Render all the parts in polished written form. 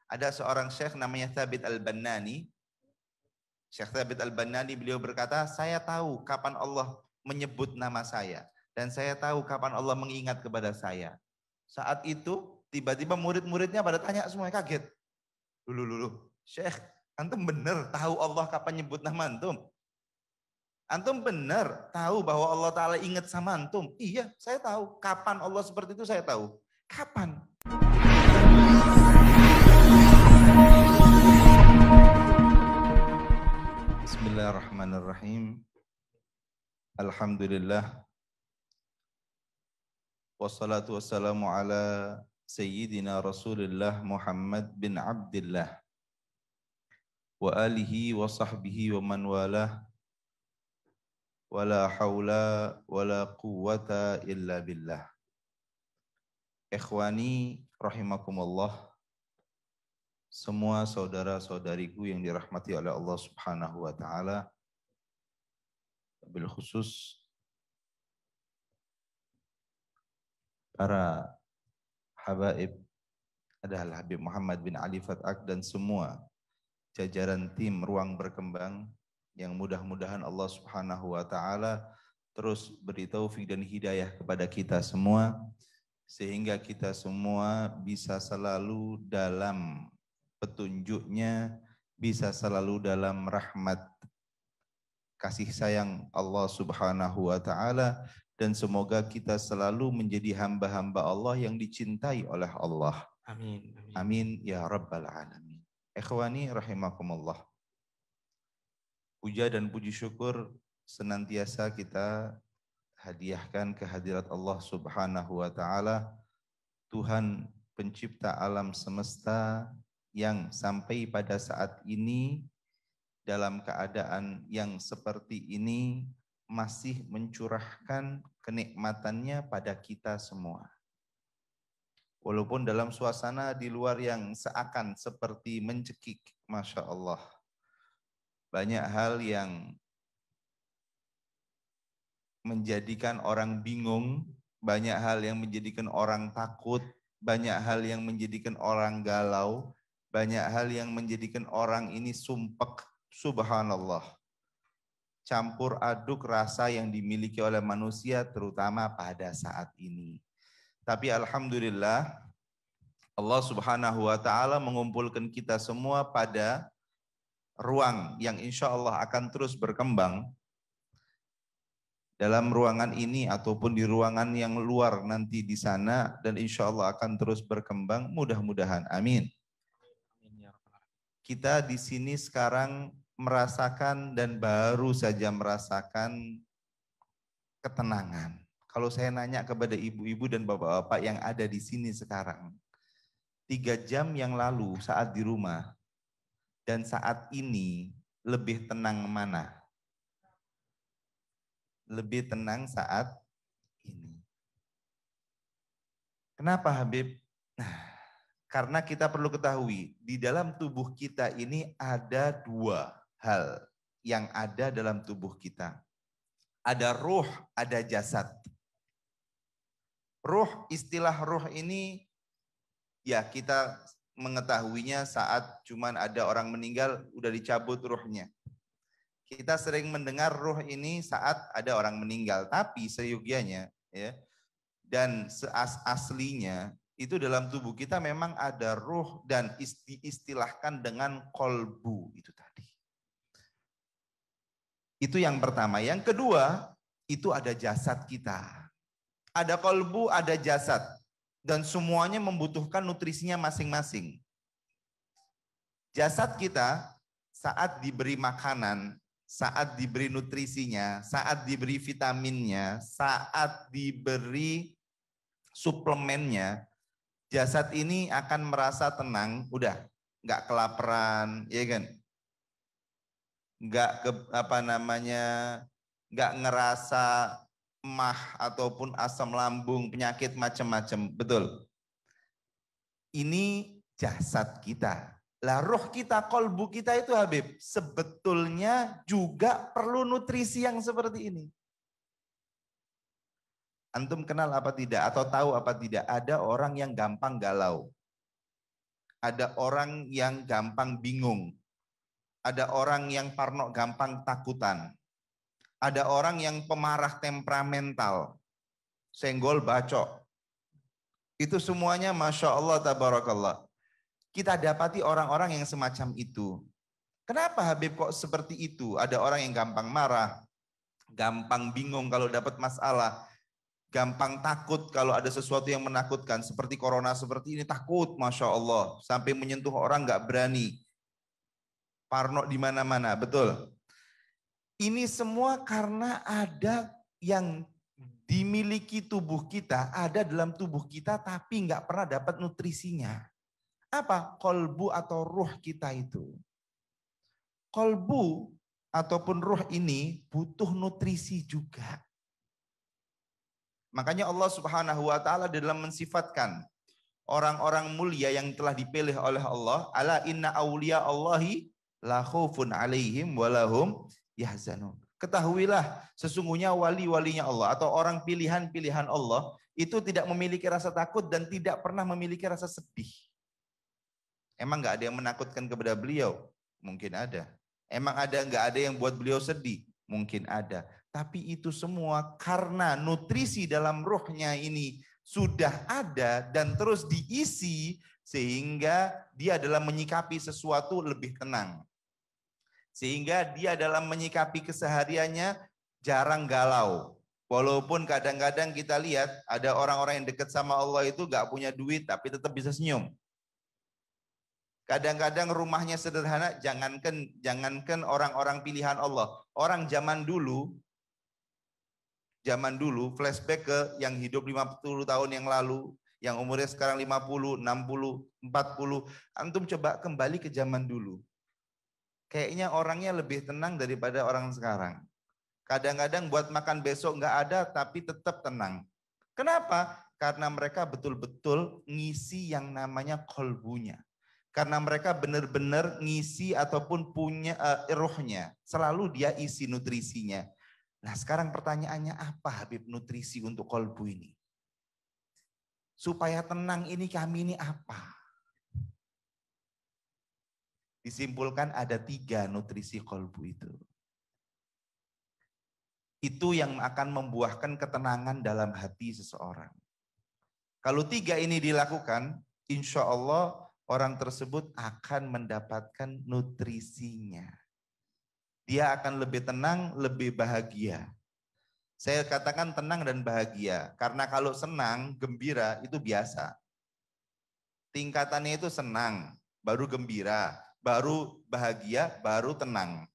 Ada seorang syekh namanya Thabit Al-Bannani. Syekh Thabit Al-Bannani beliau berkata, saya tahu kapan Allah menyebut nama saya. Dan saya tahu kapan Allah mengingat kepada saya. Saat itu tiba-tiba murid-muridnya pada tanya semuanya kaget. Dulu, Syekh, antum benar tahu Allah kapan nyebut nama antum? Antum benar tahu bahwa Allah Ta'ala ingat sama antum? Iya, saya tahu. Kapan Allah seperti itu saya tahu. Kapan? Bismillahirrahmanirrahim. Alhamdulillah. Wassalatu wassalamu ala Sayyidina Rasulullah Muhammad bin Abdullah. Wa alihi wa sahbihi wa man walah. Wala hawla wala quwwata illa billah. Ikhwani rahimakumullah. Semua saudara-saudariku yang dirahmati oleh Allah Subhanahu wa taala. Bil khusus para habaib adalah Habib Muhammad bin Ali Fatak dan semua jajaran tim Ruang Berkembang yang mudah-mudahan Allah Subhanahu wa taala terus beri taufik dan hidayah kepada kita semua sehingga kita semua bisa selalu dalam petunjuknya, bisa selalu dalam rahmat kasih sayang Allah Subhanahu wa taala dan semoga kita selalu menjadi hamba-hamba Allah yang dicintai oleh Allah. Amin. Amin ya rabbal alamin. Ikhwani rahimakumullah. Puja dan puji syukur senantiasa kita hadiahkan kehadirat Allah Subhanahu wa taala, Tuhan pencipta alam semesta yang sampai pada saat ini dalam keadaan yang seperti ini masih mencurahkan kenikmatannya pada kita semua. Walaupun dalam suasana di luar yang seakan seperti mencekik, Masya Allah. Banyak hal yang menjadikan orang bingung, banyak hal yang menjadikan orang takut, banyak hal yang menjadikan orang galau, banyak hal yang menjadikan orang ini sumpek, subhanallah. Campur aduk rasa yang dimiliki oleh manusia terutama pada saat ini. Tapi alhamdulillah Allah Subhanahu wa taala mengumpulkan kita semua pada ruang yang insya Allah akan terus berkembang. Dalam ruangan ini ataupun di ruangan yang luar nanti di sana dan insya Allah akan terus berkembang mudah-mudahan. Amin. Kita di sini sekarang merasakan dan baru saja merasakan ketenangan. Kalau saya nanya kepada ibu-ibu dan bapak-bapak yang ada di sini sekarang, 3 jam yang lalu saat di rumah dan saat ini lebih tenang mana? Lebih tenang saat ini. Kenapa Habib? Nah, karena kita perlu ketahui, di dalam tubuh kita ini ada 2 hal yang ada dalam tubuh kita. Ada ruh, ada jasad. Ruh, istilah ruh ini ya kita mengetahuinya saat cuman ada orang meninggal udah dicabut ruhnya. Kita sering mendengar ruh ini saat ada orang meninggal, tapi seyogianya ya dan aslinya itu dalam tubuh kita memang ada ruh dan diistilahkan dengan kolbu itu tadi. Itu yang pertama. Yang kedua, itu ada jasad kita. Ada kolbu, ada jasad. Dan semuanya membutuhkan nutrisinya masing-masing. Jasad kita saat diberi makanan, saat diberi nutrisinya, saat diberi vitaminnya, saat diberi suplemennya, jasad ini akan merasa tenang, udah nggak kelaparan, ya kan? Nggak nggak ngerasa emah ataupun asam lambung, penyakit macam-macam, betul. Ini jasad kita. Lah roh kita, kolbu kita itu Habib, sebetulnya juga perlu nutrisi yang seperti ini. Antum kenal apa tidak atau tahu apa tidak? Ada orang yang gampang galau. ada orang yang gampang bingung, ada orang yang parno gampang takutan, ada orang yang pemarah temperamental, senggol bacok. Itu semuanya Masya Allah tabarakallah. Kita dapati orang-orang yang semacam itu. Kenapa Habib kok seperti itu? Ada orang yang gampang marah, gampang bingung kalau dapat masalah, gampang takut kalau ada sesuatu yang menakutkan. Seperti corona seperti ini takut Masya Allah. Sampai menyentuh orang nggak berani. Parno di mana-mana, betul. Ini semua karena ada yang dimiliki tubuh kita, ada dalam tubuh kita tapi nggak pernah dapat nutrisinya. Apa? Kolbu atau ruh kita itu. Kolbu ataupun ruh ini butuh nutrisi juga. Makanya Allah Subhanahu wa taala dalam mensifatkan orang-orang mulia yang telah dipilih oleh Allah, ala inna awliya Allahi la khaufun alaihim walahum yahzanun. Ketahuilah sesungguhnya wali-walinya Allah atau orang pilihan-pilihan Allah itu tidak memiliki rasa takut dan tidak pernah memiliki rasa sedih. Emang nggak ada yang menakutkan kepada beliau? Mungkin ada. Emang nggak ada yang buat beliau sedih? Mungkin ada. Tapi itu semua karena nutrisi dalam ruhnya ini sudah ada dan terus diisi sehingga dia dalam menyikapi sesuatu lebih tenang. Sehingga dia dalam menyikapi kesehariannya jarang galau. Walaupun kadang-kadang kita lihat ada orang-orang yang dekat sama Allah itu gak punya duit tapi tetap bisa senyum. Kadang-kadang rumahnya sederhana, jangankan orang-orang pilihan Allah. Orang zaman dulu flashback ke yang hidup 50 tahun yang lalu, yang umurnya sekarang 50, 60, 40. Antum coba kembali ke zaman dulu. Kayaknya orangnya lebih tenang daripada orang sekarang. Kadang-kadang buat makan besok nggak ada tapi tetap tenang. Kenapa? Karena mereka betul-betul ngisi yang namanya kolbunya. Karena mereka benar-benar ngisi ataupun punya ruhnya. Selalu dia isi nutrisinya. Nah sekarang pertanyaannya apa Habib nutrisi untuk kolbu ini? Supaya tenang ini kami ini apa? Disimpulkan ada 3 nutrisi kolbu itu. Itu yang akan membuahkan ketenangan dalam hati seseorang. Kalau 3 ini dilakukan, insya Allah orang tersebut akan mendapatkan nutrisinya. Dia akan lebih tenang, lebih bahagia. Saya katakan tenang dan bahagia. Karena kalau senang, gembira itu biasa. Tingkatannya itu senang, baru gembira, baru bahagia, baru tenang.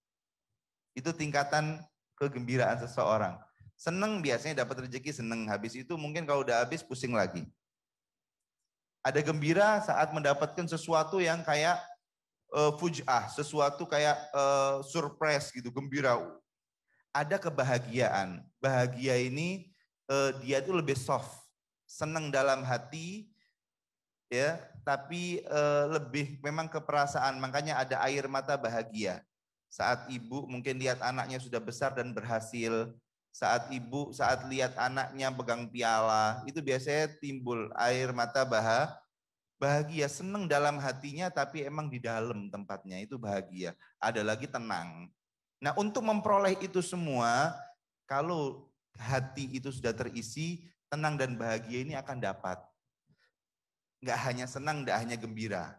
Itu tingkatan kegembiraan seseorang. Senang biasanya dapat rezeki senang. Habis itu mungkin kalau udah habis pusing lagi. Ada gembira saat mendapatkan sesuatu yang kayak fuj'ah, sesuatu kayak surprise gitu, gembira. Ada kebahagiaan. Bahagia ini dia itu lebih soft, senang dalam hati, ya, tapi lebih memang keperasaan. Makanya ada air mata bahagia. Saat ibu mungkin lihat anaknya sudah besar dan berhasil. Saat lihat anaknya pegang piala, itu biasanya timbul air mata bahagia, senang dalam hatinya tapi emang di dalam tempatnya itu bahagia. Ada lagi tenang. Nah untuk memperoleh itu semua, kalau hati itu sudah terisi, tenang dan bahagia ini akan dapat. Nggak hanya senang, nggak hanya gembira.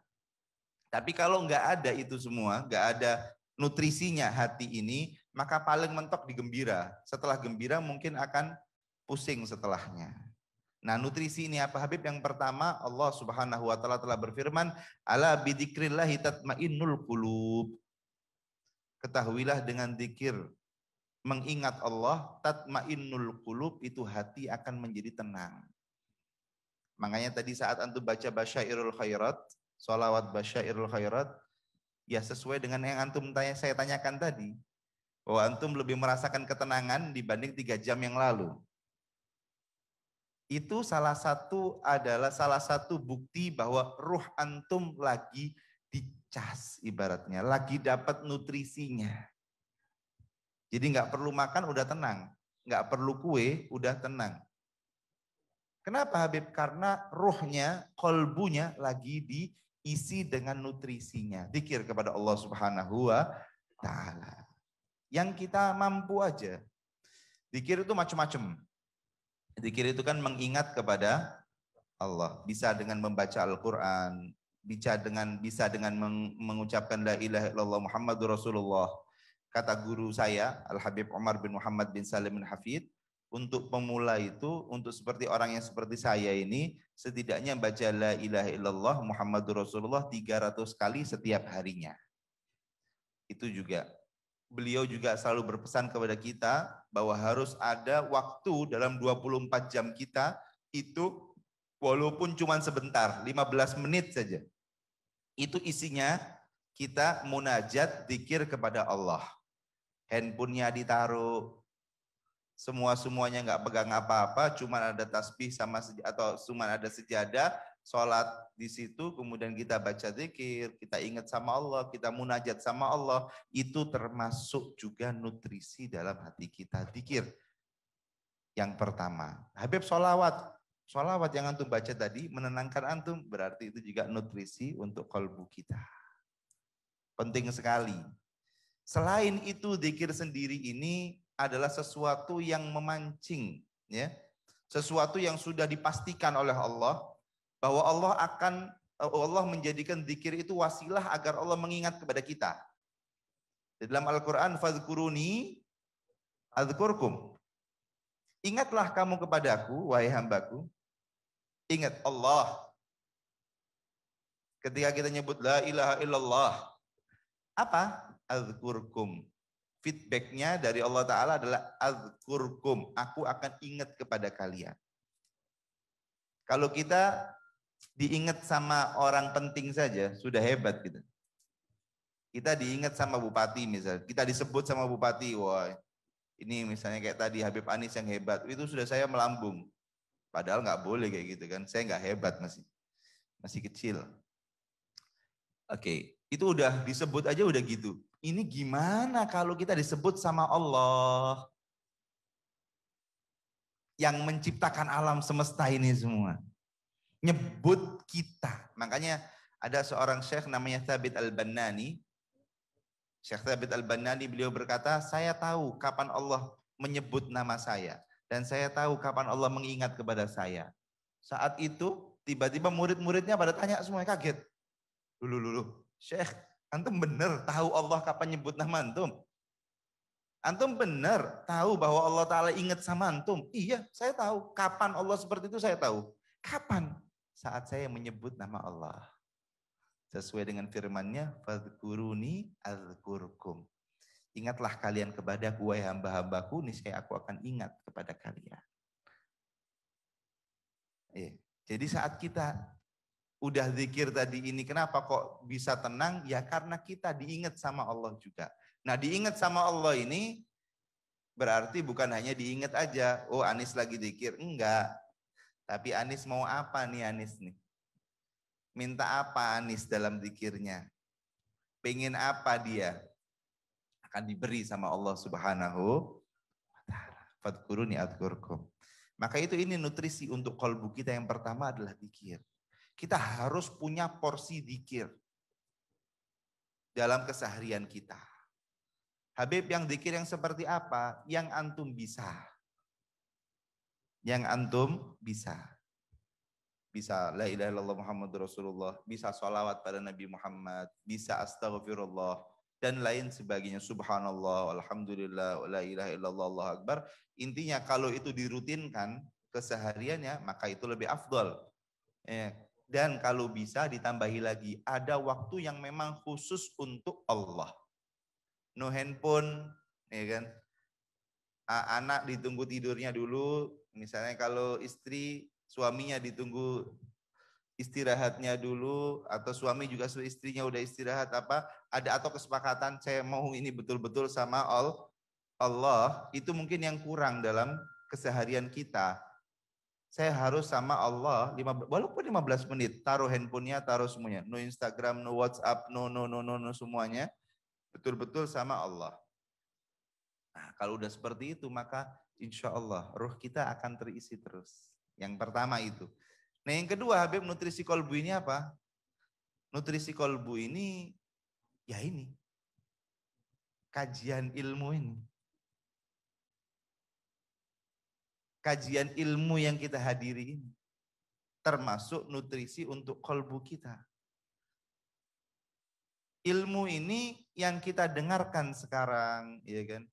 Tapi kalau nggak ada itu semua, nggak ada nutrisinya hati ini, maka paling mentok di gembira. Setelah gembira mungkin akan pusing setelahnya. Nah nutrisi ini apa Habib? Yang pertama Allah Subhanahu wa taala telah berfirman, ala bidzikrillahi tatmainnul qulub. Ketahuilah dengan zikir mengingat Allah, tatmainnul qulub, itu hati akan menjadi tenang. Makanya tadi saat antum baca Basyairul Khairat, sholawat Basyairul Khairat, ya sesuai dengan yang antum saya tanyakan tadi. Bahwa antum lebih merasakan ketenangan dibanding 3 jam yang lalu. Itu salah satu bukti bahwa ruh antum lagi dicas ibaratnya, lagi dapat nutrisinya. Jadi nggak perlu makan udah tenang, nggak perlu kue udah tenang. Kenapa Habib? Karena ruhnya, kolbunya lagi isi dengan nutrisinya. Zikir kepada Allah Subhanahu wa taala. Yang kita mampu aja. Zikir itu macam-macam. Zikir itu kan mengingat kepada Allah. Bisa dengan membaca Al-Quran, bisa dengan mengucapkan la ilaha illallah Muhammadur Rasulullah. Kata guru saya, Al-Habib Umar bin Muhammad bin Salim bin Hafid, untuk pemula itu, untuk seperti orang yang seperti saya ini, setidaknya baca la ilaha illallah Muhammadur Rasulullah 300 kali setiap harinya. Itu juga. Beliau juga selalu berpesan kepada kita bahwa harus ada waktu dalam 24 jam kita itu walaupun cuma sebentar, 15 menit saja. Itu isinya kita munajat zikir kepada Allah. Handphonenya ditaruh, semuanya nggak pegang apa-apa, cuma ada tasbih atau cuma ada sejadah, sholat di situ, kemudian kita baca zikir, kita ingat sama Allah, kita munajat sama Allah, itu termasuk juga nutrisi dalam hati kita. Zikir yang pertama. Habib sholawat yang antum baca tadi menenangkan antum, berarti itu juga nutrisi untuk kalbu kita. Penting sekali. Selain itu, zikir sendiri ini adalah sesuatu yang memancing, ya, sesuatu yang sudah dipastikan oleh Allah bahwa Allah menjadikan zikir itu wasilah agar Allah mengingat kepada kita. Di dalam Al-Quran, fadhkuruni adzkurkum. Ingatlah kamu kepadaku, wahai hambaku. Ingat Allah. Ketika kita nyebut la ilaha illallah, apa? Adzkurkum. Feedbacknya dari Allah Ta'ala adalah adzkurkum. Aku akan ingat kepada kalian. Kalau kita diingat sama orang penting saja, sudah hebat kita. Kita diingat sama bupati misalnya. Kita disebut sama bupati, wah ini misalnya kayak tadi Habib Anis yang hebat. Itu sudah saya melambung. Padahal nggak boleh kayak gitu kan. Saya nggak hebat masih kecil. Oke, itu udah disebut aja udah gitu. Ini gimana kalau kita disebut sama Allah yang menciptakan alam semesta ini semua. Nyebut kita. Makanya ada seorang syekh namanya Thabit Al-Bannani. Syekh Thabit Al-Bannani beliau berkata, saya tahu kapan Allah menyebut nama saya. Dan saya tahu kapan Allah mengingat kepada saya. Saat itu tiba-tiba murid-muridnya pada tanya semuanya kaget. Dulu, Syekh, antum benar tahu Allah kapan nyebut nama antum? Antum benar tahu bahwa Allah Ta'ala ingat sama antum? Iya, saya tahu. Kapan Allah seperti itu saya tahu. Kapan? Saat saya menyebut nama Allah. Sesuai dengan firman-Nya, fadhkuruni adzkurkum. Ingatlah kalian kepadaku, wahai hamba-hambaku, niscaya aku akan ingat kepada kalian. Jadi saat kita udah zikir tadi ini, kenapa kok bisa tenang? Ya karena kita diingat sama Allah juga. Nah diingat sama Allah ini berarti bukan hanya diingat aja. Oh Anis lagi zikir. Enggak. Tapi Anis mau apa nih Anis nih? Minta apa Anis dalam zikirnya? Pengen apa dia? Akan diberi sama Allah Subhanahu wa ta'ala. Fadhkuruni adzkurkum. Maka ini nutrisi untuk kalbu kita. Yang pertama adalah zikir. Kita harus punya porsi zikir dalam keseharian kita. Habib yang zikir yang seperti apa? Yang antum bisa. Yang antum bisa. Bisa la ilaha illallah Muhammadur Rasulullah, bisa sholawat pada Nabi Muhammad, bisa astaghfirullah, dan lain sebagainya. Subhanallah, alhamdulillah, la ilaha illallah, Allahu akbar. Intinya kalau itu dirutinkan kesehariannya, maka itu lebih afdol. Dan kalau bisa ditambahi lagi, ada waktu yang memang khusus untuk Allah. No handphone, ya kan? Anak ditunggu tidurnya dulu, misalnya kalau istri, suaminya ditunggu istirahatnya dulu, atau suami juga istrinya udah istirahat atau kesepakatan saya mau ini betul-betul sama Allah, itu mungkin yang kurang dalam keseharian kita. Saya harus sama Allah walaupun 15 menit, taruh handphonenya, taruh semuanya, no Instagram, no WhatsApp, no semuanya, betul-betul sama Allah. Nah, kalau udah seperti itu, maka insya Allah ruh kita akan terisi terus. Yang pertama itu. Nah yang kedua, Habib, nutrisi kolbu ini apa? Nutrisi kolbu ini, ya ini, kajian ilmu ini. Kajian ilmu yang kita hadiri ini. Termasuk nutrisi untuk kolbu kita. Ilmu ini yang kita dengarkan sekarang, ya kan?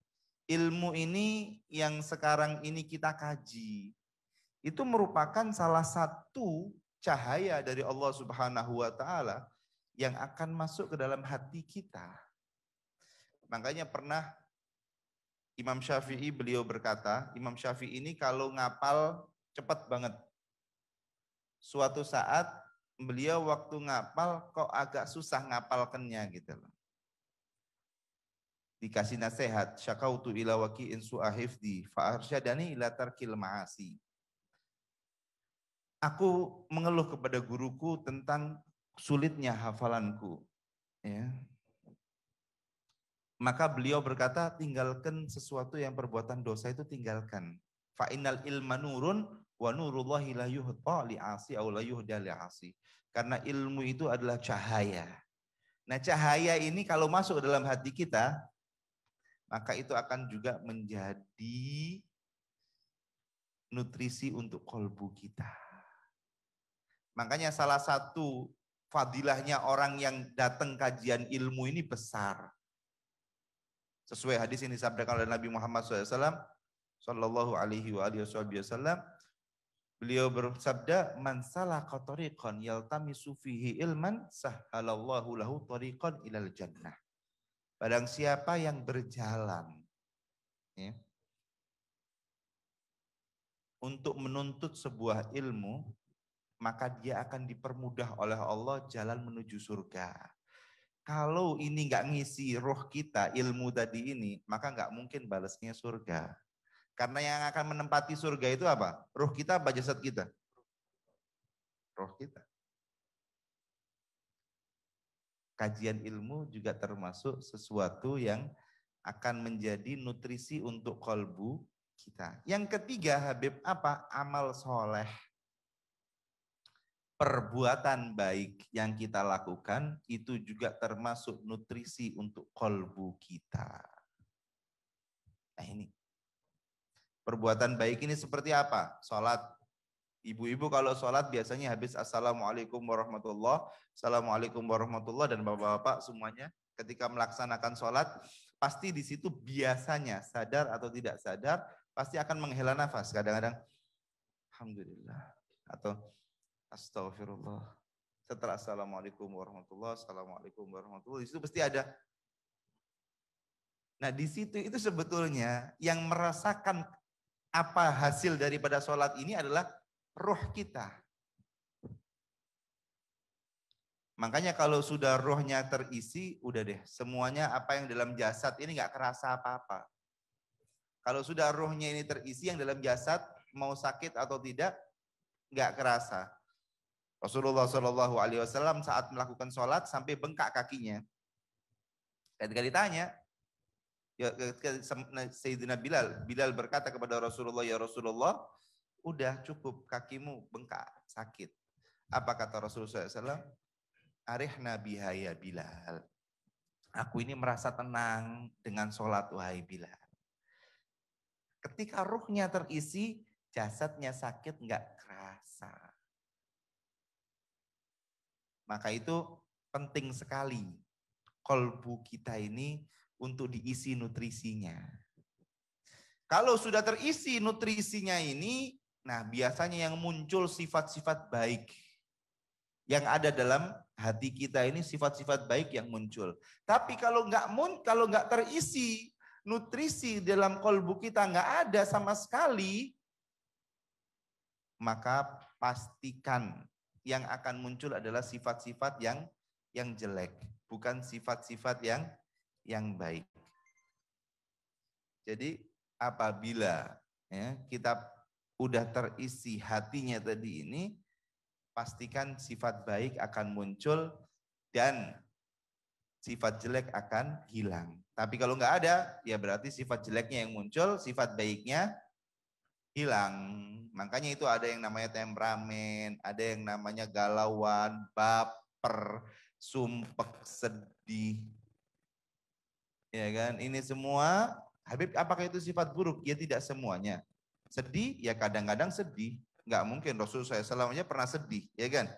Ilmu ini yang sekarang ini kita kaji. Itu merupakan salah satu cahaya dari Allah Subhanahu wa taala yang akan masuk ke dalam hati kita. Makanya pernah Imam Syafi'i beliau berkata, Imam Syafi'i ini kalau ngapal cepat banget. Suatu saat beliau waktu ngapal kok agak susah ngapalkannya gitu loh. Dikasih nasihat, syakautu ila waqi'in su'ahifdi fa'arsyadani ila tarkil ma'asi. Aku mengeluh kepada guruku tentang sulitnya hafalanku. Ya. Maka beliau berkata, tinggalkan sesuatu yang perbuatan dosa itu tinggalkan. Fa'innal ilma nurun wa nurullahi la yuhta li'asi aw la yuhda li'asi. Karena ilmu itu adalah cahaya. Nah cahaya ini kalau masuk dalam hati kita, maka itu akan juga menjadi nutrisi untuk kolbu kita. Makanya salah satu fadilahnya orang yang datang kajian ilmu ini besar. Sesuai hadis yang disabdakan oleh Nabi Muhammad SAW, Sallallahu alaihi wasallam, beliau bersabda, "Man salaka tariqan yaltamisu fihi ilman, sahhalallahu lahu tariqan ilal jannah." Barang siapa yang berjalan, ya, untuk menuntut sebuah ilmu, maka dia akan dipermudah oleh Allah jalan menuju surga. Kalau ini nggak ngisi roh kita, ilmu tadi ini, maka nggak mungkin balasnya surga. Karena yang akan menempati surga itu apa? Roh kita apa jasad kita? Roh kita. Kajian ilmu juga termasuk sesuatu yang akan menjadi nutrisi untuk kolbu kita. Yang ketiga, Habib, apa? Amal soleh. Perbuatan baik yang kita lakukan itu juga termasuk nutrisi untuk kolbu kita. Nah ini. Perbuatan baik ini seperti apa? Sholat. Ibu-ibu kalau sholat biasanya habis assalamualaikum warahmatullah, assalamualaikum warahmatullah, dan bapak-bapak semuanya ketika melaksanakan sholat pasti di situ biasanya sadar atau tidak sadar pasti akan menghela nafas. Kadang-kadang alhamdulillah atau astagfirullah. Setelah assalamualaikum warahmatullah, assalamualaikum warahmatullah, di situ pasti ada. Nah di situ itu sebetulnya yang merasakan apa hasil daripada sholat ini adalah roh kita. Makanya kalau sudah rohnya terisi, udah deh. Semuanya apa yang dalam jasad ini nggak kerasa apa-apa. Kalau sudah rohnya ini terisi, yang dalam jasad mau sakit atau tidak, nggak kerasa. Rasulullah Shallallahu Alaihi Wasallam saat melakukan sholat sampai bengkak kakinya. Ketika ditanya, Sayyidina Bilal berkata kepada Rasulullah, ya Rasulullah, udah cukup kakimu bengkak, sakit. Apa kata Rasulullah SAW? Arihna biha ya Bilal. Aku ini merasa tenang dengan sholat wahai Bilal. Ketika ruhnya terisi, jasadnya sakit nggak kerasa. Maka itu penting sekali kolbu kita ini untuk diisi nutrisinya. Kalau sudah terisi nutrisinya ini, nah biasanya yang muncul sifat-sifat baik. Yang ada dalam hati kita ini sifat-sifat baik yang muncul. Tapi kalau nggak terisi nutrisi dalam kolbu kita nggak ada sama sekali, maka pastikan yang akan muncul adalah sifat-sifat yang jelek, bukan sifat-sifat yang baik. Jadi apabila ya, kita udah terisi hatinya tadi ini, pastikan sifat baik akan muncul dan sifat jelek akan hilang. Tapi kalau nggak ada, ya berarti sifat jeleknya yang muncul, sifat baiknya hilang. Makanya itu ada yang namanya temperamen, ada yang namanya galauan, baper. sumpek, sedih. Ya kan? Ini semua, Habib, apakah itu sifat buruk? Ya tidak semuanya. Sedih, ya kadang-kadang sedih. Nggak mungkin Rasulullah SAW pernah sedih, ya kan?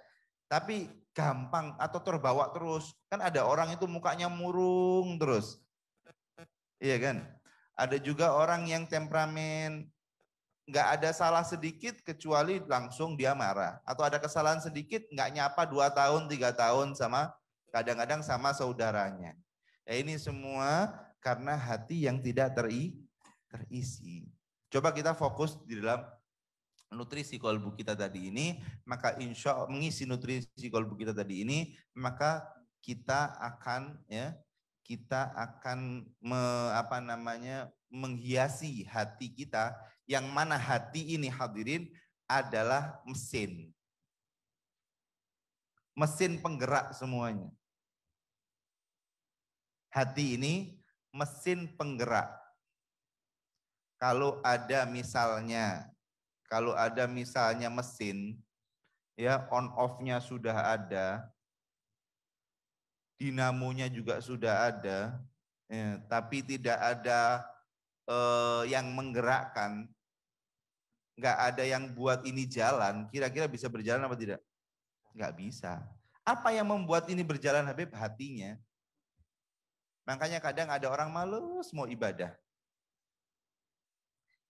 Tapi gampang atau terbawa terus. Kan ada orang itu mukanya murung terus. Iya kan? Ada juga orang yang temperamen, nggak ada salah sedikit kecuali langsung dia marah. Atau ada kesalahan sedikit, nggak nyapa 2 tahun, 3 tahun sama, kadang-kadang sama saudaranya. Ya ini semua karena hati yang tidak terisi. Coba kita fokus di dalam nutrisi kolbu kita tadi ini, maka insya Allah mengisi nutrisi kolbu kita tadi ini, maka kita akan menghiasi hati kita, yang mana hati ini hadirin adalah mesin penggerak semuanya. Hati ini mesin penggerak. Kalau ada misalnya mesin, ya on off-nya sudah ada, dinamonya juga sudah ada, ya, tapi tidak ada yang menggerakkan, nggak ada yang buat ini jalan, kira-kira bisa berjalan apa tidak? Nggak bisa. Apa yang membuat ini berjalan, Habib? Hatinya. Makanya kadang ada orang males mau ibadah.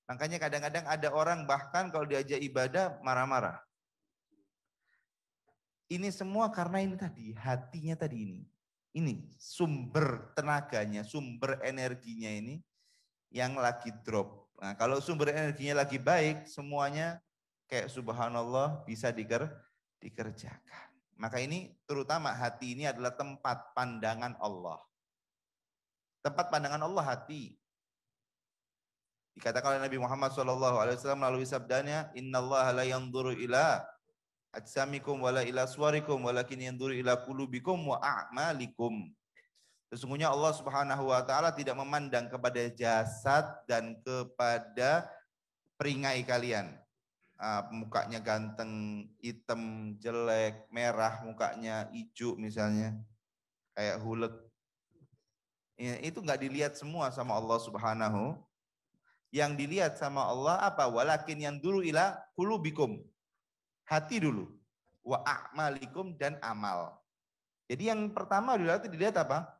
Makanya kadang-kadang ada orang bahkan kalau diajak ibadah marah-marah. Ini semua karena ini tadi, hatinya tadi ini. Ini sumber tenaganya, sumber energinya ini yang lagi drop. Nah, kalau sumber energinya lagi baik, semuanya kayak subhanallah bisa dikerjakan. Maka ini terutama hati ini adalah tempat pandangan Allah. Tempat pandangan Allah hati. Dikatakan oleh Nabi Muhammad SAW melalui sabdanya, Innallaha la yanzuru ila ajsamikum wala ila suwarikum walakin yanzuru ila qulubikum wa a'malikum. Sesungguhnya Allah Subhanahu wa taala tidak memandang kepada jasad dan kepada peringai kalian. Mukanya ganteng, hitam, jelek, merah mukanya, hijau misalnya, kayak hulek. Ya, itu nggak dilihat semua sama Allah Subhanahu. Yang dilihat sama Allah apa? Walakin yang dulu ila qulubikum. Hati dulu. Wa a'malikum, dan amal. Jadi yang pertama dilihat apa?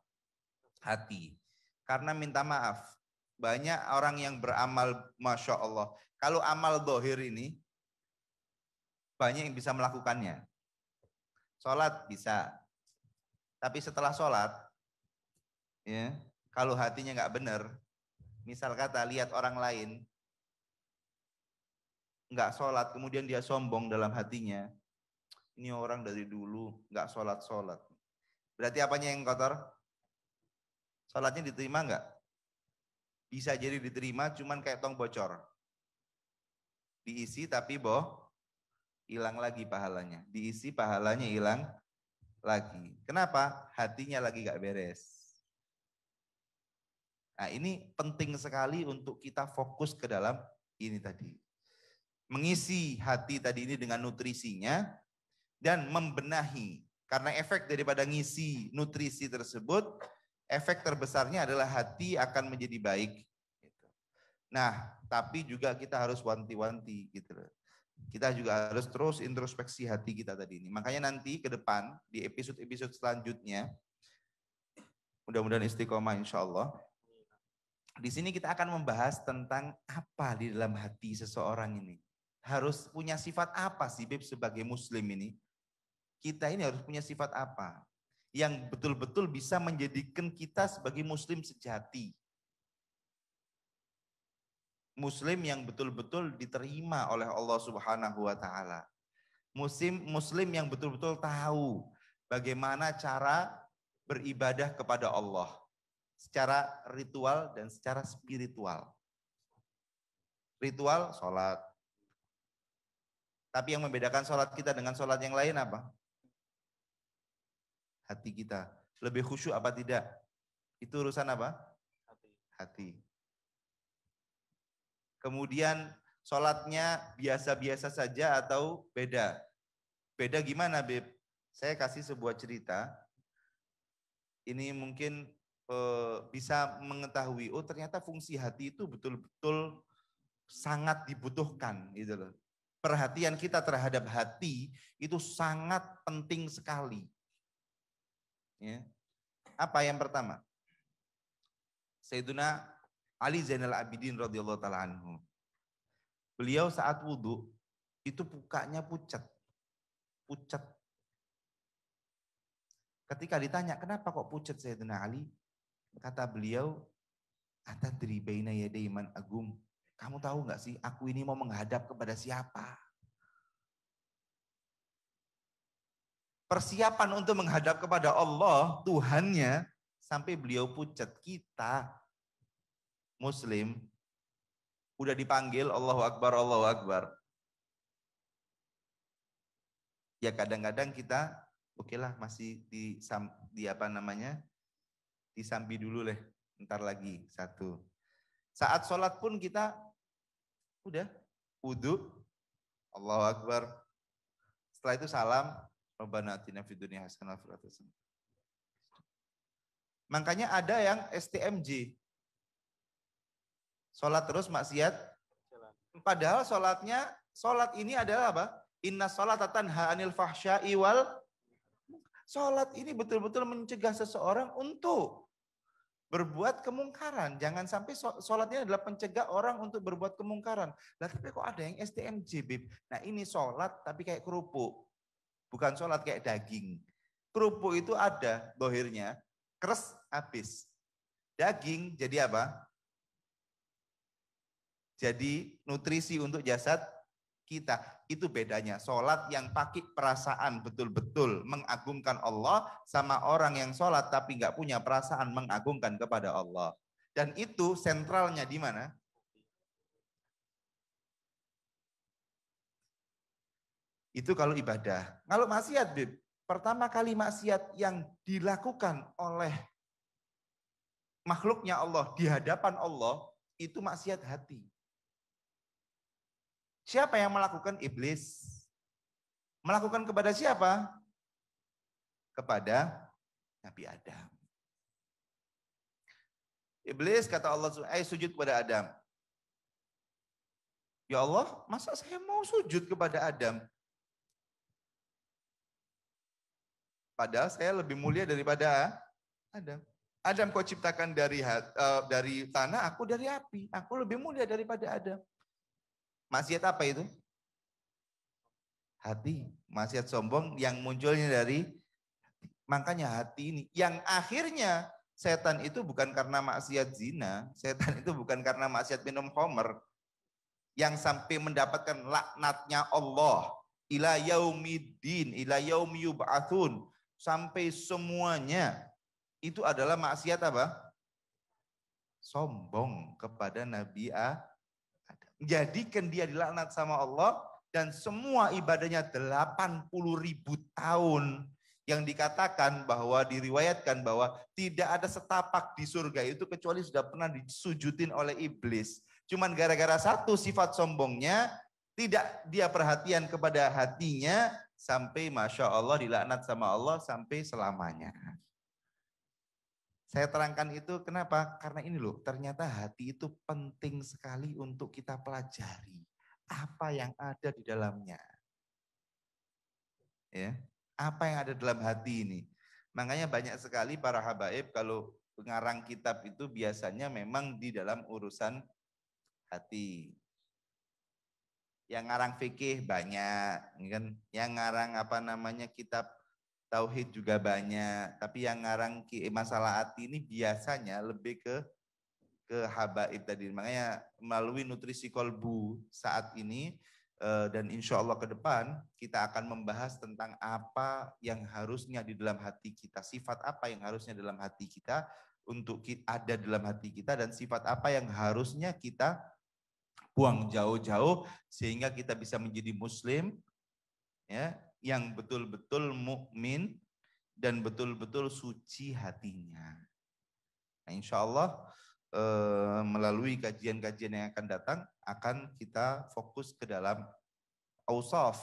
Hati. Karena minta maaf. Banyak orang yang beramal Masya Allah. Kalau amal dohir ini, banyak yang bisa melakukannya. Sholat bisa. Tapi setelah sholat, ya, kalau hatinya nggak benar, misal kata lihat orang lain nggak sholat, kemudian dia sombong dalam hatinya, ini orang dari dulu nggak sholat. Berarti apanya yang kotor? Sholatnya diterima nggak? Bisa jadi diterima, cuman kayak tong bocor. Diisi tapi hilang lagi pahalanya. Diisi pahalanya hilang lagi. Kenapa? Hatinya lagi nggak beres. Nah ini penting sekali untuk kita fokus ke dalam ini tadi. Mengisi hati tadi ini dengan nutrisinya dan membenahi. Karena efek daripada ngisi nutrisi tersebut, efek terbesarnya adalah hati akan menjadi baik. Nah, tapi juga kita harus wanti-wanti gitu loh. Kita juga harus terus introspeksi hati kita tadi ini. Makanya nanti ke depan di episode-episode selanjutnya, mudah-mudahan istiqomah insya Allah. Di sini kita akan membahas tentang apa di dalam hati seseorang ini. Harus punya sifat apa sih Bib sebagai muslim ini? Kita ini harus punya sifat apa? Yang betul-betul bisa menjadikan kita sebagai muslim sejati. Muslim yang betul-betul diterima oleh Allah Subhanahu wa taala. Muslim yang betul-betul tahu bagaimana cara beribadah kepada Allah secara ritual dan secara spiritual. Ritual sholat. Tapi yang membedakan sholat kita dengan sholat yang lain apa? Hati kita. Lebih khusyuk apa tidak? Itu urusan apa? Hati. Kemudian sholatnya biasa-biasa saja atau beda? Beda gimana, Beb? Saya kasih sebuah cerita. ini mungkin bisa mengetahui, oh ternyata fungsi hati itu betul-betul sangat dibutuhkan gitu loh. Perhatian kita terhadap hati itu sangat penting sekali. Ya. Apa yang pertama? Sayyiduna Ali Zainal Abidin radhiyallahu taala anhu. Beliau saat wudhu itu mukanya pucat. Pucat. Ketika ditanya, kenapa kok pucat Sayyidina Ali? Kata beliau, atadri baina yaday man agum. Kamu tahu nggak sih, aku ini mau menghadap kepada siapa? Persiapan untuk menghadap kepada Allah, Tuhannya, sampai beliau pucat. Kita, Muslim, udah dipanggil Allahu Akbar, Allahu Akbar. Ya kadang-kadang kita, oke lah masih di apa namanya, disambi dulu lah, ntar lagi satu. Saat sholat pun kita udah wudhu, Allahu Akbar. Setelah itu salam, Rabbana atina fid dunya hasanah wa fil akhirati hasanah. Makanya ada yang STMJ. Sholat terus maksiat. Padahal sholat ini adalah apa? Inna sholata tanha anil fahsya'i wal. Sholat ini betul-betul mencegah seseorang untuk berbuat kemungkaran. Jangan sampai sholatnya adalah pencegah orang untuk berbuat kemungkaran. Lah tapi kok ada yang STMJ, Bib? Nah ini sholat tapi kayak kerupuk. Bukan sholat kayak daging. Kerupuk itu ada dohirnya, keres habis. Daging jadi apa? Jadi nutrisi untuk jasad kita. Itu bedanya. Sholat yang pakai perasaan betul-betul mengagungkan Allah sama orang yang sholat tapi nggak punya perasaan mengagungkan kepada Allah. Dan itu sentralnya di mana? Itu kalau ibadah. Kalau maksiat, Bib, pertama kali maksiat yang dilakukan oleh makhluknya Allah di hadapan Allah itu maksiat hati. Siapa yang melakukan? Iblis. Melakukan kepada siapa? Kepada Nabi Adam. Iblis kata Allah, sujud kepada Adam. Ya Allah, masa saya mau sujud kepada Adam? Padahal saya lebih mulia daripada Adam. Adam kau ciptakan dari tanah, aku dari api. Aku lebih mulia daripada Adam. Maksiat apa itu? Hati. Maksiat sombong yang munculnya dari hati. Makanya hati ini. Yang akhirnya setan itu bukan karena maksiat zina. Setan itu bukan karena maksiat minum khamr. Yang sampai mendapatkan laknatnya Allah. Ila yaumiddin, ila yaumi yub'atsun. Sampai semuanya itu adalah maksiat apa? Sombong kepada Nabi Adam. Jadikan dia dilaknat sama Allah dan semua ibadahnya 80.000 tahun yang dikatakan bahwa diriwayatkan bahwa tidak ada setapak di surga itu kecuali sudah pernah disujudin oleh iblis. Cuman gara-gara satu sifat sombongnya tidak dia perhatian kepada hatinya sampai Masya Allah dilaknat sama Allah sampai selamanya. Saya terangkan itu kenapa? Karena ini loh, ternyata hati itu penting sekali untuk kita pelajari. Apa yang ada di dalamnya. Ya, apa yang ada dalam hati ini. Makanya banyak sekali para habaib kalau pengarang kitab itu biasanya memang di dalam urusan hati. Yang ngarang fikih banyak, kan? Yang ngarang apa namanya kitab tauhid juga banyak, tapi yang ngarang masalah hati ini biasanya lebih ke habaib tadi. Makanya melalui nutrisi kolbu saat ini dan insya Allah ke depan kita akan membahas tentang apa yang harusnya di dalam hati kita, sifat apa yang harusnya dalam hati kita untuk ada dalam hati kita dan sifat apa yang harusnya kita buang jauh-jauh sehingga kita bisa menjadi muslim ya yang betul-betul mukmin dan betul-betul suci hatinya. Nah, insya Allah melalui kajian-kajian yang akan datang akan kita fokus ke dalam ausaf.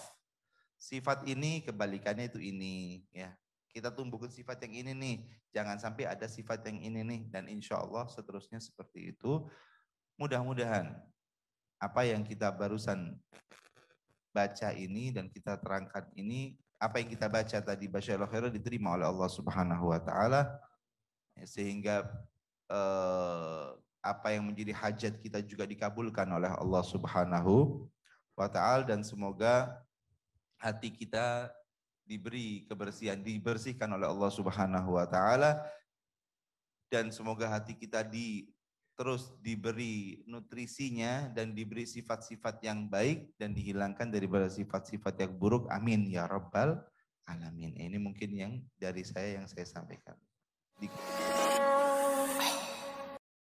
Sifat ini kebalikannya itu ini ya. kita tumbuhkan sifat yang ini nih, jangan sampai ada sifat yang ini nih, dan insya Allah seterusnya seperti itu. Mudah-mudahan apa yang kita barusan baca ini dan kita terangkan ini, apa yang kita baca tadi basyarul khairah diterima oleh Allah Subhanahu wa taala, sehingga apa yang menjadi hajat kita juga dikabulkan oleh Allah Subhanahu wa taala, dan semoga hati kita diberi kebersihan, dibersihkan oleh Allah Subhanahu wa taala, dan semoga hati kita terus diberi nutrisinya dan diberi sifat-sifat yang baik dan dihilangkan daripada sifat-sifat yang buruk. Amin ya rabbal alamin. Ini mungkin yang dari saya yang saya sampaikan.